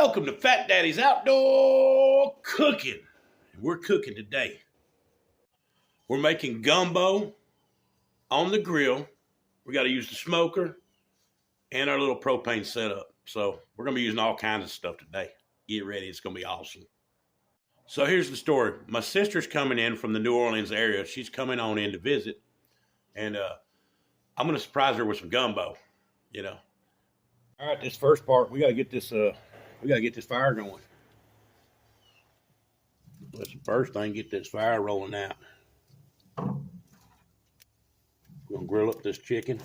Welcome to Fat Daddy's Outdoor Cooking. We're cooking today. We're making gumbo on the grill. We got to use the smoker and our little propane setup. So we're going to be using all kinds of stuff today. Get ready. It's going to be awesome. So here's the story. My sister's coming in from the New Orleans area. She's coming on in to visit. And I'm going to surprise her with some gumbo, All right, this first part, we got to get this fire going. Let's first thing get this fire rolling out. We're gonna grill up this chicken,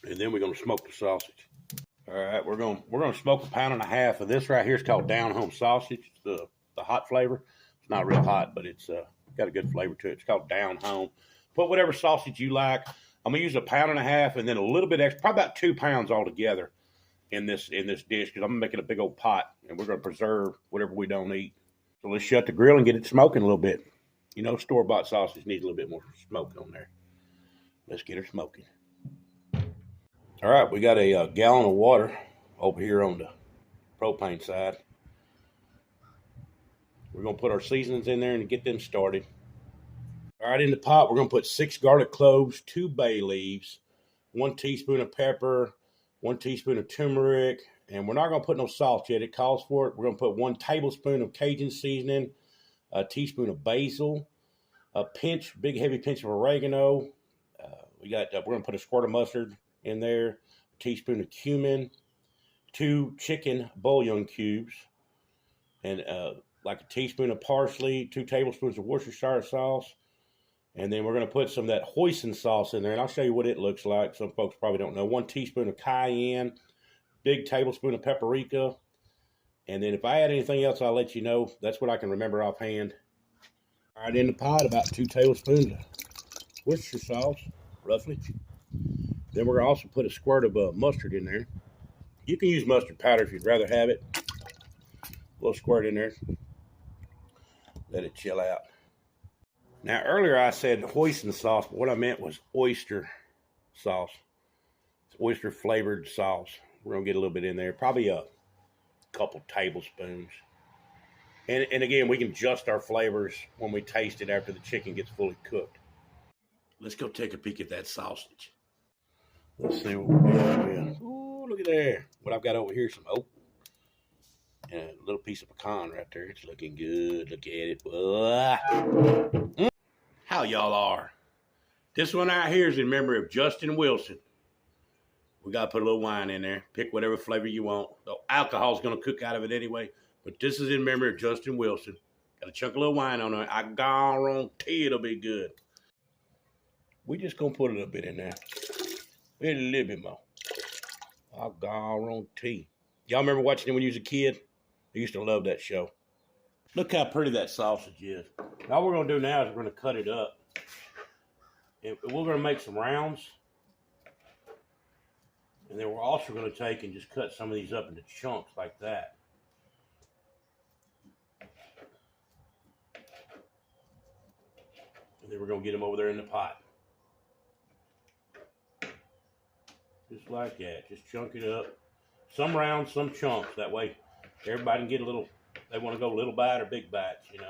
and then we're gonna smoke the sausage. All right, we're gonna smoke 1.5 pounds of this right here. It's called down home sausage. It's the hot flavor. It's not real hot, but it's got a good flavor to it. It's called down home. Put whatever sausage you like. I'm gonna use 1.5 pounds and then a little bit extra, probably about 2 pounds altogether in this dish, because I'm making a big old pot, and we're gonna preserve whatever we don't eat. So let's shut the grill and get it smoking a little bit. Store-bought sausage needs a little bit more smoke on there. Let's get her smoking. All right, we got a gallon of water over here on the propane side. We're going to put our seasonings in there and get them started. All right, in the pot, we're going to put 6 garlic cloves, 2 bay leaves, 1 teaspoon of pepper, 1 teaspoon of turmeric, and we're not going to put no salt yet. It calls for it. We're going to put 1 tablespoon of Cajun seasoning, a teaspoon of basil, a big heavy pinch of oregano. We're going to put a squirt of mustard in there, a teaspoon of cumin, 2 chicken bouillon cubes, and like a teaspoon of parsley, 2 tablespoons of Worcestershire sauce. And then we're going to put some of that hoisin sauce in there, and I'll show you what it looks like. Some folks probably don't know. 1 teaspoon of cayenne, big tablespoon of paprika. And then if I add anything else, I'll let you know. That's what I can remember offhand. All right, in the pot, about 2 tablespoons of Worcestershire sauce, roughly. Then we're going to also put a squirt of mustard in there. You can use mustard powder if you'd rather have it. A little squirt in there. Let it chill out. Now, earlier I said hoisin sauce, but what I meant was oyster sauce. It's oyster flavored sauce. We're going to get a little bit in there, probably a couple tablespoons. And again, we can adjust our flavors when we taste it after the chicken gets fully cooked. Let's go take a peek at that sausage. Let's see what we got here. Ooh, look at there. What I've got over here is some oat. And a little piece of pecan right there. It's looking good. Look at it. How y'all are? This one out here is in memory of Justin Wilson. We got to put a little wine in there. Pick whatever flavor you want. The alcohol's going to cook out of it anyway. But this is in memory of Justin Wilson. Got to chuck a little wine on it. I guarantee it'll be good. We just going to put a little bit in there. A little bit more. I guarantee. Y'all remember watching it when you was a kid? I used to love that show. Look how pretty that sausage is. All we're going to do now is we're going to cut it up. And we're going to make some rounds. And then we're also going to take and just cut some of these up into chunks like that. And then we're going to get them over there in the pot. Just like that. Just chunk it up. Some rounds, some chunks. That way everybody can get a little, they want to go little bite or big bites, Just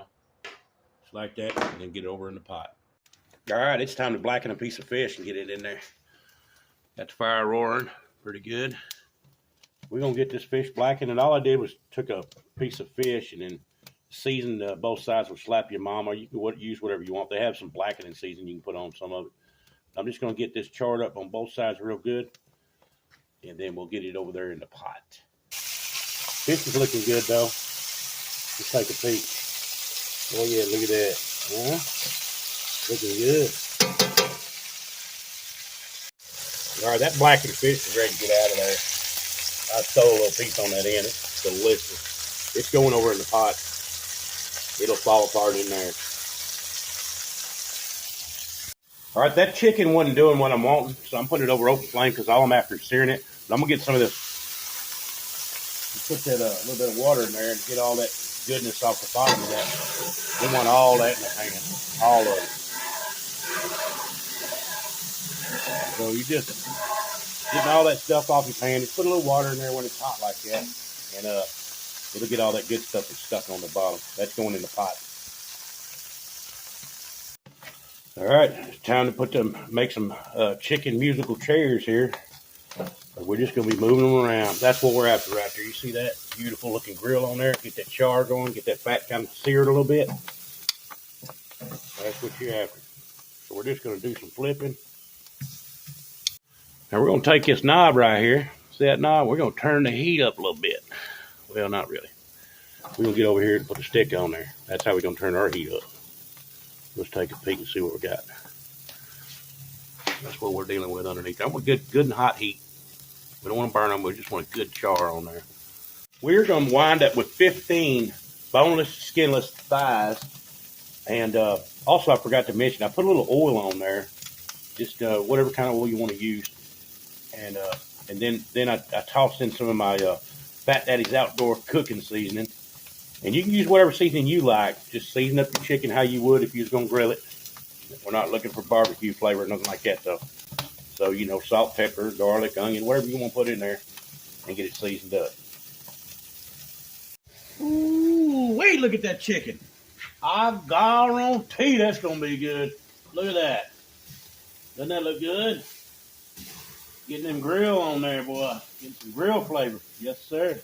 like that. And then get it over in the pot. All right, it's time to blacken a piece of fish and get it in there. Got the fire roaring. Pretty good. We're going to get this fish blackened, and all I did was took a piece of fish and then seasoned both sides with Slap Your Mama. You can use whatever you want. They have some blackening seasoning you can put on some of it. I'm just going to get this charred up on both sides real good, and then we'll get it over there in the pot. Fish is looking good, though. Let's take a peek. Oh, yeah, look at that. Looking good. All right, that blackened fish is ready to get out of there. I stole a little piece on that end. It's delicious. It's going over in the pot. It'll fall apart in there. All right, that chicken wasn't doing what I'm wanting, so I'm putting it over open flame because all I'm after is searing it. But I'm going to get some of this. Put that little bit of water in there and get all that goodness off the bottom of that. We want all that in the pan. All of it. So you just getting all that stuff off your pan. Just put a little water in there when it's hot like that. and it'll get all that good stuff that's stuck on the bottom. That's going in the pot. All right, it's time to make some chicken musical chairs here. We're just going to be moving them around. That's what we're after right there. You see that beautiful looking grill on there? Get that char going, get that fat kind of seared a little bit. That's what you're after. So we're just going to do some flipping. Now we're going to take this knob right here. See that knob? We're going to turn the heat up a little bit. Well, not really. We're going to get over here and put a stick on there. That's how we're going to turn our heat up. Let's take a peek and see what we got. That's what we're dealing with underneath. I want good and hot heat. We don't want to burn them. We just want a good char on there. We're going to wind up with 15 boneless, skinless thighs. And also, I forgot to mention, I put a little oil on there. Just whatever kind of oil you want to use. And then I tossed in some of my Fat Daddy's Outdoor Cooking Seasoning. And you can use whatever seasoning you like. Just season up your chicken how you would if you was going to grill it. We're not looking for barbecue flavor or nothing like that, though. So, you know, salt, pepper, garlic, onion, whatever you want to put in there and get it seasoned up. Ooh, wait, look at that chicken. I've guarantee that's going to be good. Look at that. Doesn't that look good? Getting them grill on there, boy. Getting some grill flavor. Yes, sir.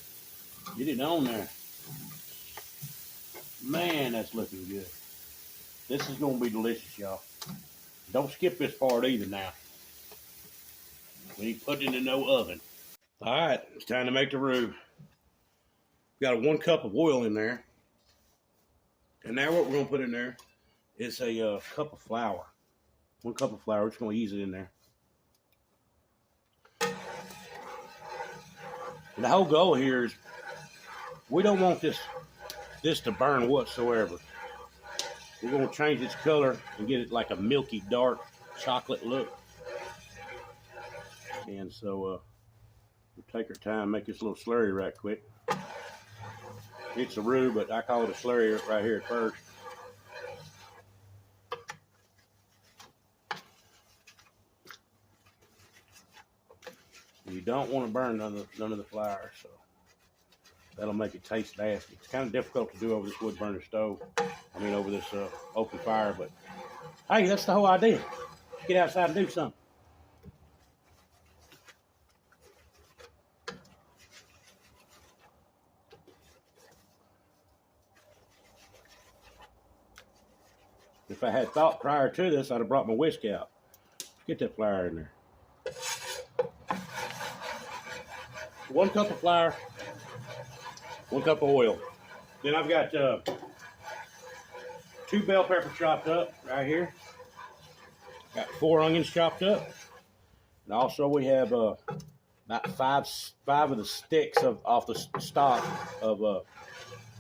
Get it on there. Man, that's looking good. This is going to be delicious, y'all. Don't skip this part either now. We ain't putting it in no oven. All right, it's time to make the roux. Got 1 cup of oil in there. And now what we're going to put in there is a cup of flour. 1 cup of flour. We're just going to ease it in there. And the whole goal here is we don't want this to burn whatsoever. We're going to change its color and get it like a milky, dark chocolate look. And so we'll take our time, make this little slurry right quick. It's a roux, but I call it a slurry right here at first. You don't want to burn none of the flour, so that'll make it taste nasty. It's kind of difficult to do over this wood burner stove. I mean, over this open fire, but hey, that's the whole idea. Get outside and do something. If I had thought prior to this, I'd have brought my whisk out. Get that flour in there. 1 cup of flour, 1 cup of oil. Then I've got 2 bell peppers chopped up right here. Got 4 onions chopped up. And also we have about five of the sticks off the stalk of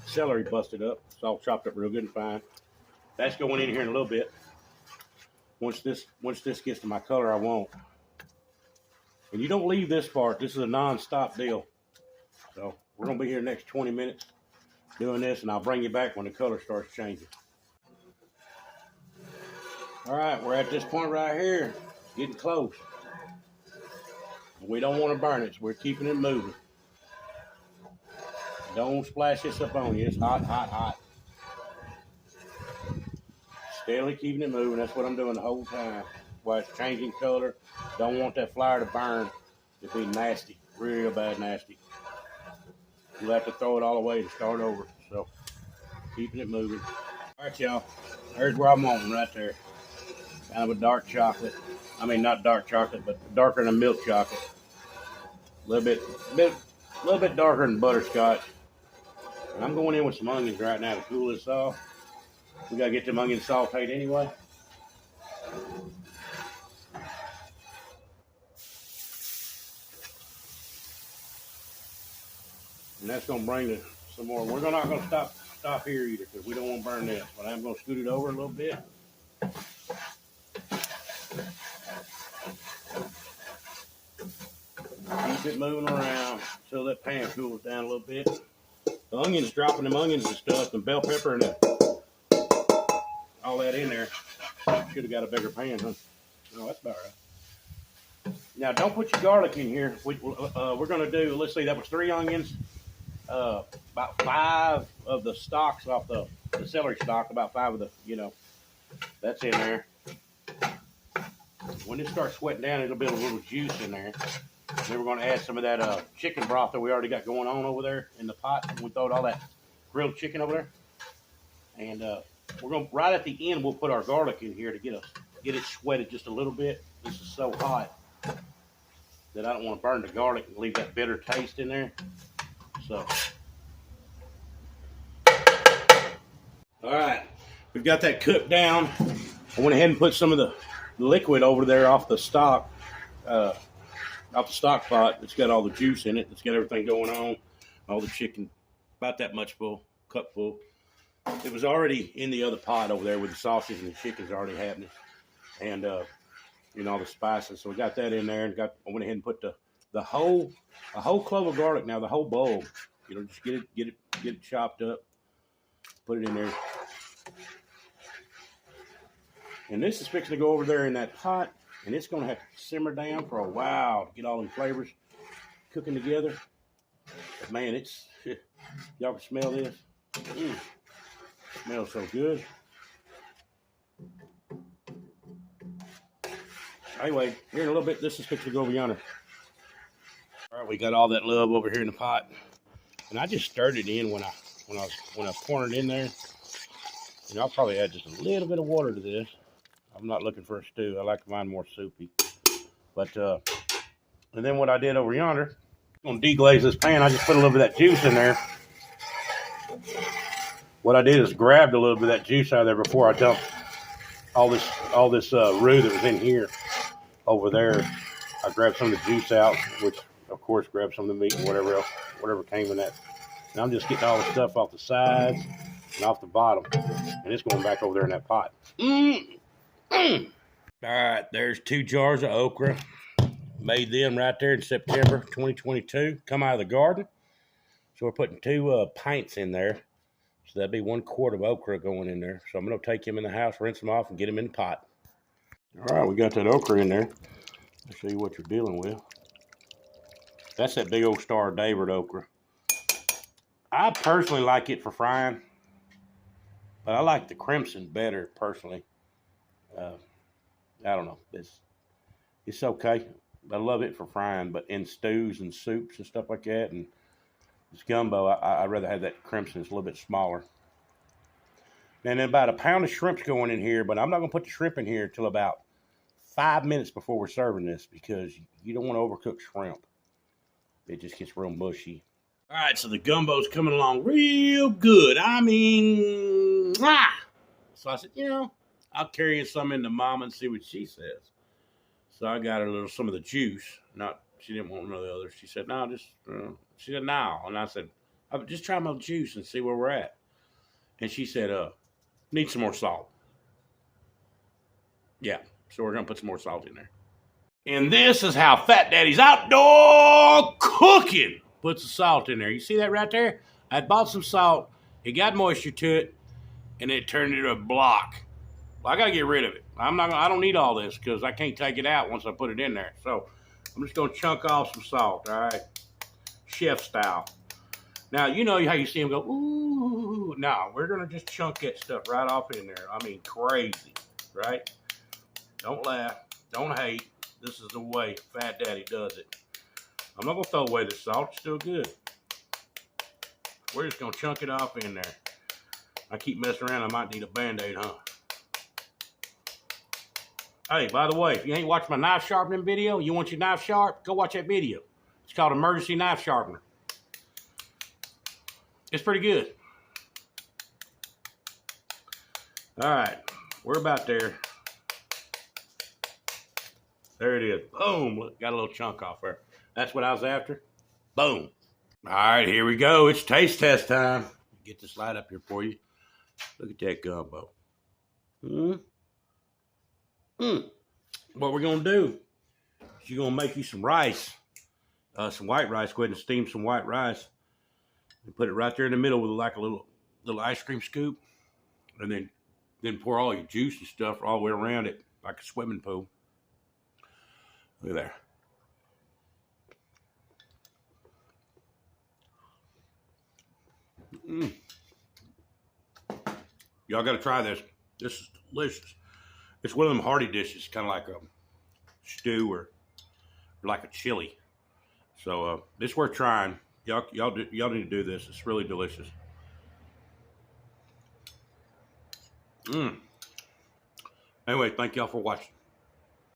celery busted up. It's all chopped up real good and fine. That's going in here in a little bit. Once this gets to my color I want. And you don't leave this part. This is a non-stop deal. So we're going to be here the next 20 minutes doing this, and I'll bring you back when the color starts changing. All right, we're at this point right here, getting close. We don't want to burn it, so we're keeping it moving. Don't splash this up on you. It's hot, hot, hot. Steadily keeping it moving. That's what I'm doing the whole time. While it's changing color. Don't want that flour to burn. It'd be nasty, real bad nasty. You'll have to throw it all away and start over. So, keeping it moving. All right, y'all. There's where I'm on right there. Kind of a dark chocolate. I mean, not dark chocolate, but darker than milk chocolate. A little bit darker than butterscotch. And I'm going in with some onions right now to cool this off. We gotta get them onions sauteed anyway. And that's gonna bring some more. We're not gonna stop here either because we don't want to burn this. But I'm gonna scoot it over a little bit. Keep it moving around until that pan cools down a little bit. The onions, dropping them onions and stuff, and bell pepper and all that in there. Should have got a bigger pan, huh? No, that's about right. Now, don't put your garlic in here. We're going to do, let's see, that was 3 onions. about 5 of the stalks off the celery stalk, about 5 of the, that's in there. When it starts sweating down, it'll build a little juice in there. Then we're going to add some of that chicken broth that we already got going on over there in the pot. We throwed all that grilled chicken over there. And we're going to, right at the end, we'll put our garlic in here to get it sweated just a little bit. This is so hot that I don't want to burn the garlic and leave that bitter taste in there. So, all right, we've got that cooked down. I went ahead and put some of the liquid over there off the stock pot. It's got all the juice in it. It's got everything going on. All the chicken, about that much full, cup full. It was already in the other pot over there with the sausage and the chicken's already happening. And, all the spices. So we got that in there and I went ahead and put a whole clove of garlic now, the whole bowl. Just get it chopped up, put it in there. And this is fixing to go over there in that pot, and it's going to have to simmer down for a while to get all them flavors cooking together. But man, y'all can smell this. Smells so good. Anyway, here in a little bit, this is fixing to go over yonder. All right, we got all that love over here in the pot, and I just stirred it in when I was pouring it in there. I'll probably add just a little bit of water to this. I'm not looking for a stew. I like mine more soupy. But and then what I did over yonder, I'm gonna deglaze this pan. I just put a little bit of that juice in there. What I did is grabbed a little bit of that juice out of there before I dumped all this roux that was in here over there. I grabbed some of the juice out, which of course grabbed some of the meat and whatever came in that. And I'm just getting all the stuff off the sides and off the bottom, and it's going back over there in that pot. All right, there's 2 jars of okra. Made them right there in September 2022. Come out of the garden. So we're putting 2 pints in there. So that'd be 1 quart of okra going in there. So I'm going to take them in the house, rinse them off, and get them in the pot. All right, we got that okra in there. I'll show you what you're dealing with. That's that big old Star of David okra. I personally like it for frying, but I like the crimson better personally. I don't know. It's okay. I love it for frying, but in stews and soups and stuff like that, and this gumbo, I'd rather have that crimson. It's a little bit smaller. And then about a pound of shrimp's going in here, but I'm not going to put the shrimp in here until about 5 minutes before we're serving this because you don't want to overcook shrimp. It just gets real mushy. All right, so the gumbo's coming along real good. I mean, so I said, I'll carry in some into Mama and see what she says. So I got her some of the juice. She didn't want none of the others. She said, no, she said, no. And I said, just try my juice and see where we're at. And she said, need some more salt. Yeah, so we're going to put some more salt in there. And this is how Fat Daddy's outdoor cooking puts the salt in there. You see that right there? I bought some salt. It got moisture to it, and it turned into a block. Well, I got to get rid of it. I don't need all this because I can't take it out once I put it in there. So I'm just going to chunk off some salt, all right? Chef style. Now, you know how you see them go, ooh. No, we're going to just chunk that stuff right off in there. I mean, crazy, right? Don't laugh. Don't hate. This is the way Fat Daddy does it. I'm not going to throw away the salt. It's still good. We're just going to chunk it off in there. I keep messing around. I might need a Band-Aid, huh? Hey, by the way, if you ain't watched my knife sharpening video, you want your knife sharp, go watch that video. It's called Emergency Knife Sharpener. It's pretty good. All right, we're about there. There it is. Boom, look, got a little chunk off there. That's what I was after. Boom. All right, here we go. It's taste test time. Get this light up here for you. Look at that gumbo. What we're going to do is you're going to make you some rice, some white rice. Go ahead and steam some white rice and put it right there in the middle with like a little ice cream scoop. And then pour all your juice and stuff all the way around it like a swimming pool. Look at there. Mm. Y'all got to try this. This is delicious. It's one of them hearty dishes, kind of like a stew or like a chili. So it's worth trying. Y'all need to do this. It's really delicious. Mm. Anyway, thank y'all for watching.